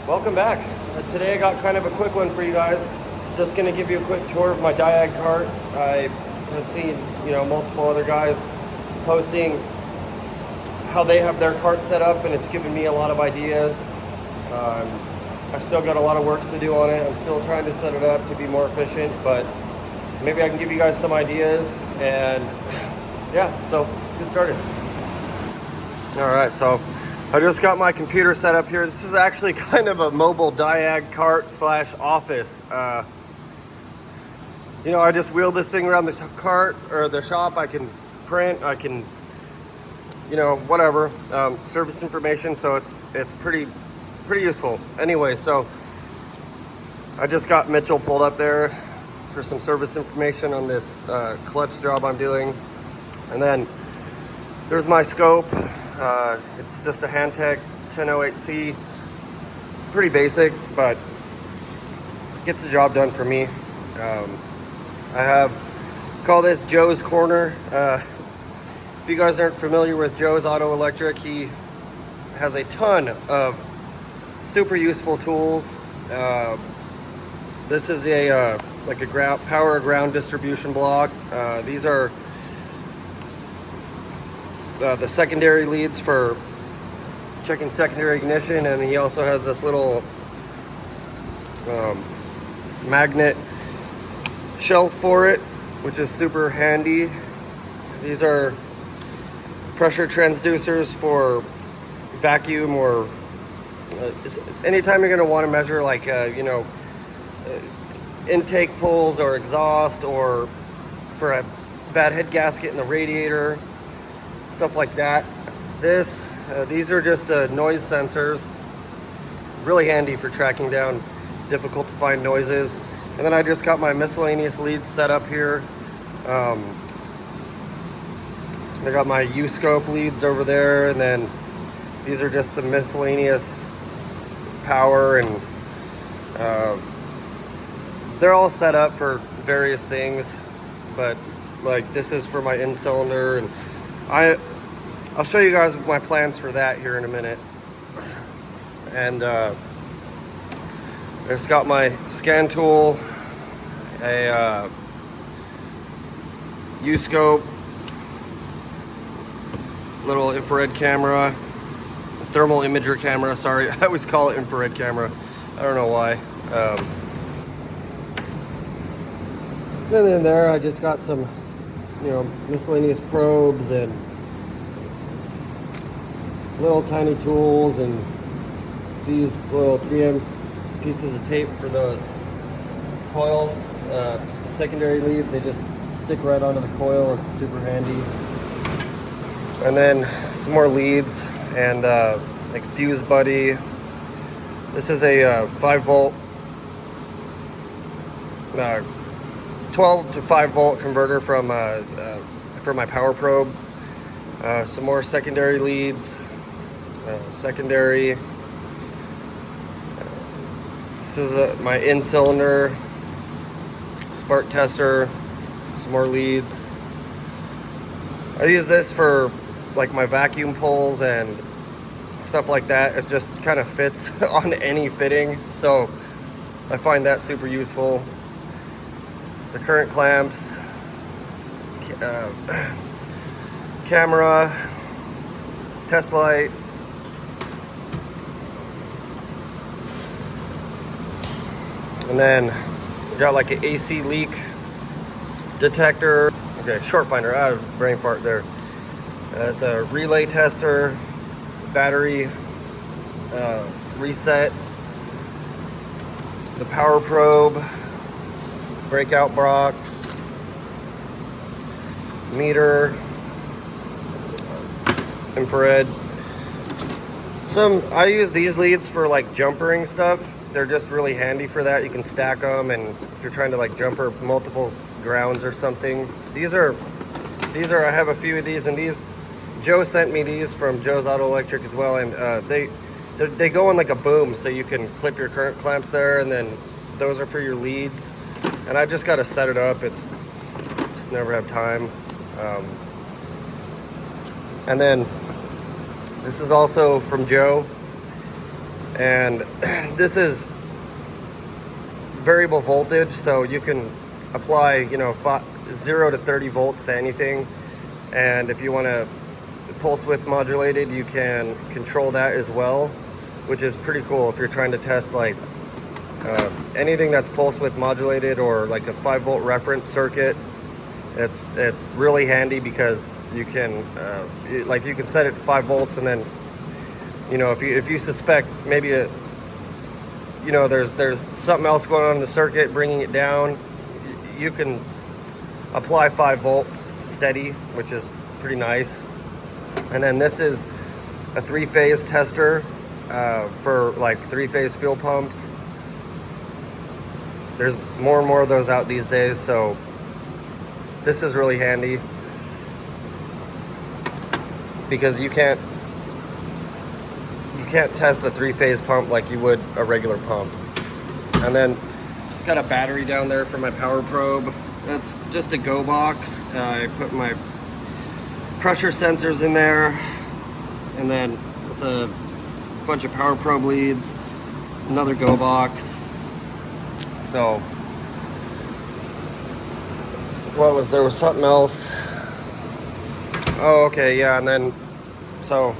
Welcome back. Today I got kind of a quick one for you guys. Just going to give you a quick tour of my Diag cart. I have seen, multiple other guys posting how they have their cart set up, and it's given me a lot of ideas. I still got a lot of work to do on it. I'm still trying to set it up to be more efficient, but maybe I can give you guys some ideas. And yeah, so let's get started. All right, so I just got my computer set up here. This is actually kind of a mobile Diag cart / office. I just wheel this thing around the cart or the shop. I can print, I can, whatever, service information. So it's pretty useful. Anyway, so I just got Mitchell pulled up there for some service information on this clutch job I'm doing. And then there's my scope. It's just a Handtech 1008C. Pretty basic, but gets the job done for me. I call this Joe's Corner. If you guys aren't familiar with Joe's Auto Electric, he has a ton of super useful tools. This is a power ground distribution block. These are the secondary leads for checking secondary ignition, and he also has this little magnet shelf for it, which is super handy. These are pressure transducers for vacuum, or anytime you're going to want to measure intake pulls or exhaust, or for a bad head gasket in the radiator, stuff like that. These are just noise sensors, really handy for tracking down difficult to find noises. And then I just got my miscellaneous leads set up here. I got my U-scope leads over there, and then these are just some miscellaneous power, and they're all set up for various things, but like this is for my in-cylinder, and I'll show you guys my plans for that here in a minute. And I just got my scan tool, a U-scope, little infrared camera, thermal imager camera, sorry, I always call it infrared camera, I don't know why. Then in there I just got some miscellaneous probes and little tiny tools, and these little 3M pieces of tape for those coils, secondary leads. They just stick right onto the coil. It's super handy. And then some more leads and like a fuse buddy. This is a 5-volt 12 to 5-volt converter from for my power probe. Some more secondary leads. Secondary. This is my in-cylinder spark tester. Some more leads. I use this for like my vacuum pulls and stuff like that. It just kind of fits on any fitting, so I find that super useful. The current clamps, camera, test light, and then we got like an AC leak detector. Okay, short finder, I have brain fart there. It's a relay tester, battery reset, the power probe, breakout box, meter, infrared. I use these leads for like jumpering stuff. They're just really handy for that. You can stack them, and if you're trying to like jumper multiple grounds or something. These are I have a few of these, and these Joe sent me these from Joe's Auto Electric as well, and they go in like a boom, so you can clip your current clamps there, and then those are for your leads. And I just got to set it up. It's just never have time. And then this is also from Joe. And this is variable voltage, so you can apply, you know, 0 to 30 volts to anything. And if you want to pulse width modulated, you can control that as well, which is pretty cool if you're trying to test like anything that's pulse width modulated or like a 5-volt reference circuit. It's really handy because you can like you can set it to 5 volts, and then, you know, if you suspect maybe you know, there's something else going on in the circuit bringing it down, you can apply 5 volts steady, which is pretty nice. And then this is a 3-phase tester for like 3-phase fuel pumps. There's more and more of those out these days, so this is really handy because you can't test a 3-phase pump like you would a regular pump. And then just got a battery down there for my power probe. That's just a go box. I put my pressure sensors in there, and then it's a bunch of power probe leads, another go box. So there was something else. Oh, okay, yeah. And then so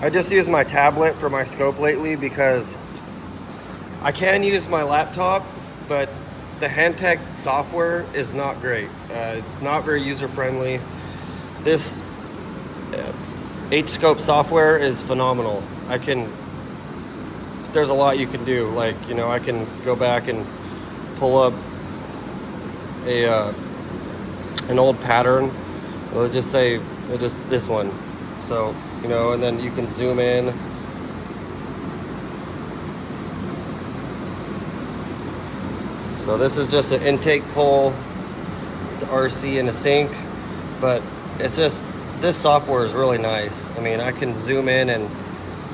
I just use my tablet for my scope lately because I can use my laptop, but the Handtech software is not great. It's not very user-friendly. This H-Scope software is phenomenal. There's a lot you can do. Like, you know, I can go back and pull up an old pattern. Let's just say just this one. So, you know, and then you can zoom in. So this is just an intake pole, the RC and a sink, but it's just, this software is really nice. I mean, I can zoom in and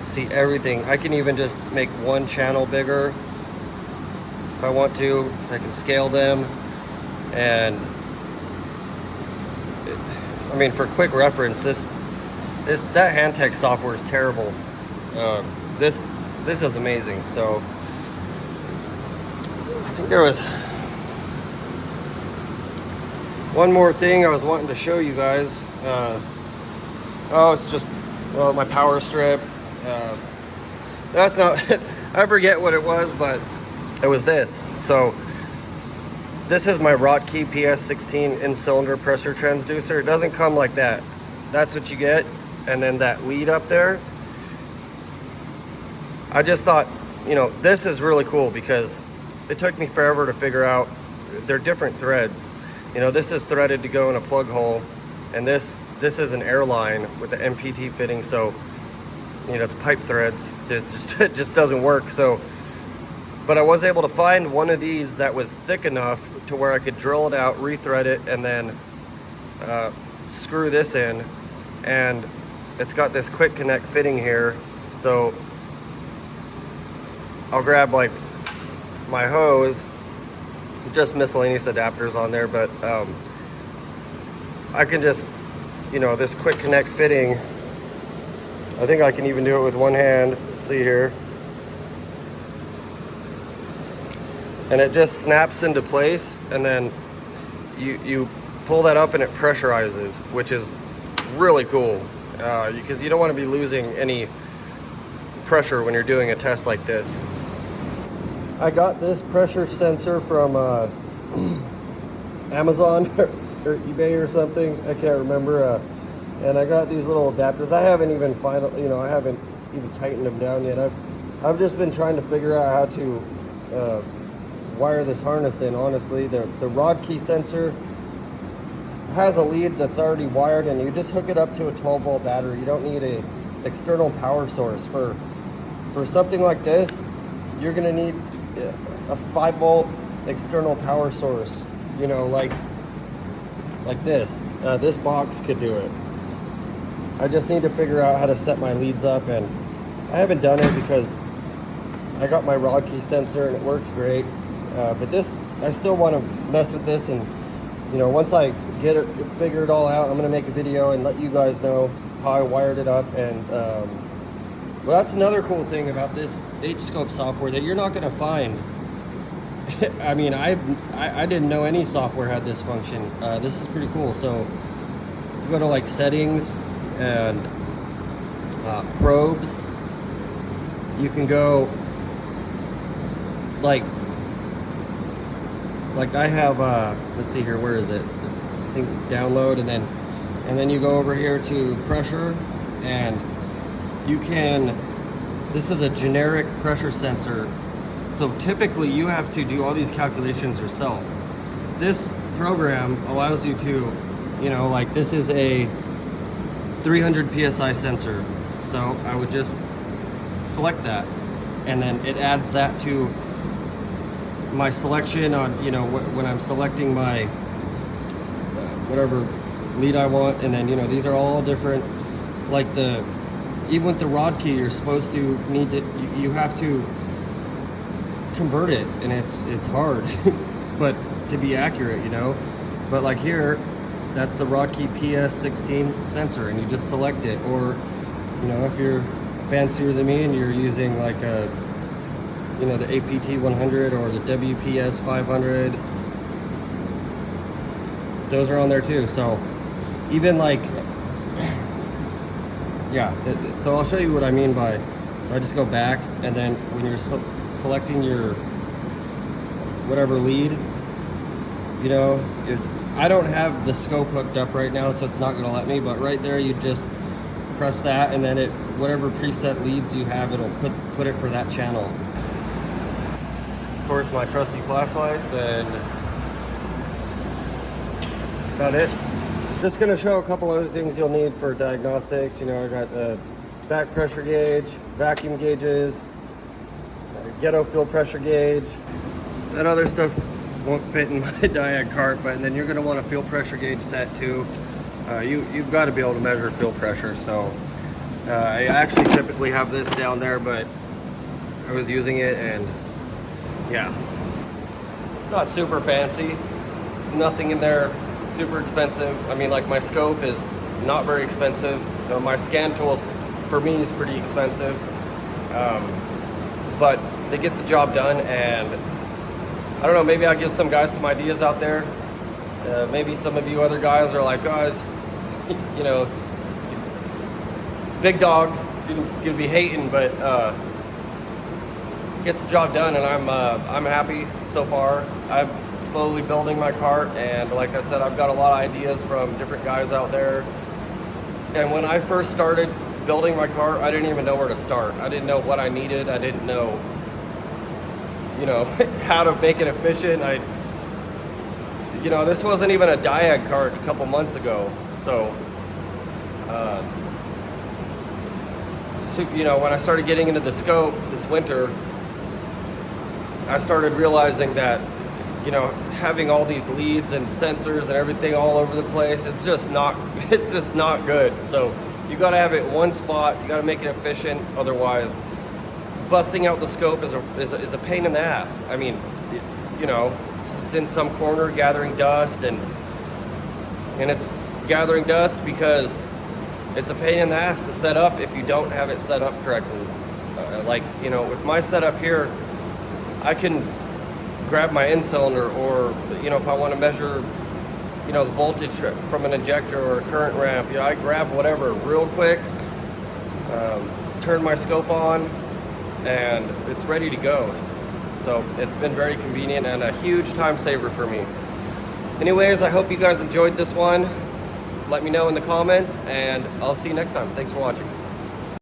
see everything. I can even just make one channel bigger if I want to. I can scale them, and I mean, for quick reference, that Handtech software is terrible. This is amazing. So I think there was one more thing I was wanting to show you guys. Oh, it's just, well, my power strip. That's not, I forget what it was, but it was this. So this is my Rotke PS16 in-cylinder pressure transducer. It doesn't come like that. That's what you get. And then that lead up there. I just thought, you know, this is really cool because it took me forever to figure out they're different threads. You know, this is threaded to go in a plug hole, and this is an airline with the MPT fitting, so, you know, it's pipe threads. It just doesn't work. So, but I was able to find one of these that was thick enough to where I could drill it out, rethread it, and then screw this in. And it's got this quick connect fitting here, so I'll grab like my hose, just miscellaneous adapters on there, but I can just, you know, this quick connect fitting, I think I can even do it with one hand. Let's see here. And it just snaps into place, and then you pull that up and it pressurizes, which is really cool, because you don't want to be losing any pressure when you're doing a test like this. I got this pressure sensor from Amazon or eBay or something. I can't remember. And I got these little adapters. I haven't even I haven't even tightened them down yet. I've just been trying to figure out how to wire this harness in. Honestly, the rod key sensor has a lead that's already wired, and you just hook it up to a 12-volt battery. You don't need a external power source for something like this. You're gonna need a 5-volt external power source, you know, like this. This box could do it. I just need to figure out how to set my leads up, and I haven't done it because I got my rod key sensor and it works great. But this, I still want to mess with this, and you know, once I get it, figure it all out, I'm gonna make a video and let you guys know how I wired it up, and Well, that's another cool thing about this H-Scope software that you're not going to find. I mean, I didn't know any software had this function. This is pretty cool. So if you go to like settings and probes, you can go like I have let's see here, where is it? I think download, and then you go over here to pressure, and you can, this is a generic pressure sensor. So typically you have to do all these calculations yourself. This program allows you to, you know, like this is a 300 PSI sensor. So I would just select that, and then it adds that to my selection on, you know, when I'm selecting my whatever lead I want. And then, you know, these are all different, like even with the rod key, you're supposed to need to, you have to convert it, and it's hard, but to be accurate, you know. But like here, that's the rod key PS16 sensor, and you just select it. Or, you know, if you're fancier than me and you're using like a, you know, the APT 100 or the WPS 500, those are on there too. So even like, yeah, so I'll show you what I mean by, so I just go back, and then when you're selecting your whatever lead, you know, I don't have the scope hooked up right now, so it's not going to let me, but right there you just press that, and then it, whatever preset leads you have, it'll put it for that channel. Of course, my trusty flashlights, and that's about it. Just going to show a couple other things you'll need for diagnostics. You know, I got the back pressure gauge, vacuum gauges, ghetto fuel pressure gauge. That other stuff won't fit in my diag cart, but then you're going to want a fuel pressure gauge set too. You've got to be able to measure fuel pressure. So I actually typically have this down there, but I was using it, and yeah, it's not super fancy. Nothing in there super expensive. I mean, like my scope is not very expensive. You know, my scan tools for me is pretty expensive, but they get the job done. And I don't know, maybe I'll give some guys some ideas out there. Maybe some of you other guys are like, oh, it's, you know, big dogs, gonna be hating, but gets the job done, and I'm happy so far. I'm slowly building my cart, and like I said, I've got a lot of ideas from different guys out there. And when I first started building my cart, I didn't even know where to start. I didn't know what I needed. I didn't know, you know, how to make it efficient. You know, this wasn't even a diag cart a couple months ago. So, you know, when I started getting into the scope this winter, I started realizing that, you know, having all these leads and sensors and everything all over the place, it's just not good. So you got to have it one spot. You got to make it efficient. Otherwise, busting out the scope is a pain in the ass. I mean, you know, it's in some corner gathering dust, and it's gathering dust because it's a pain in the ass to set up if you don't have it set up correctly. Like, you know, with my setup here, I can grab my end cylinder, or, you know, if I want to measure, you know, the voltage from an injector or a current ramp, you know, I grab whatever real quick, turn my scope on, and it's ready to go. So it's been very convenient and a huge time saver for me. Anyways, I hope you guys enjoyed this one. Let me know in the comments, and I'll see you next time. Thanks for watching.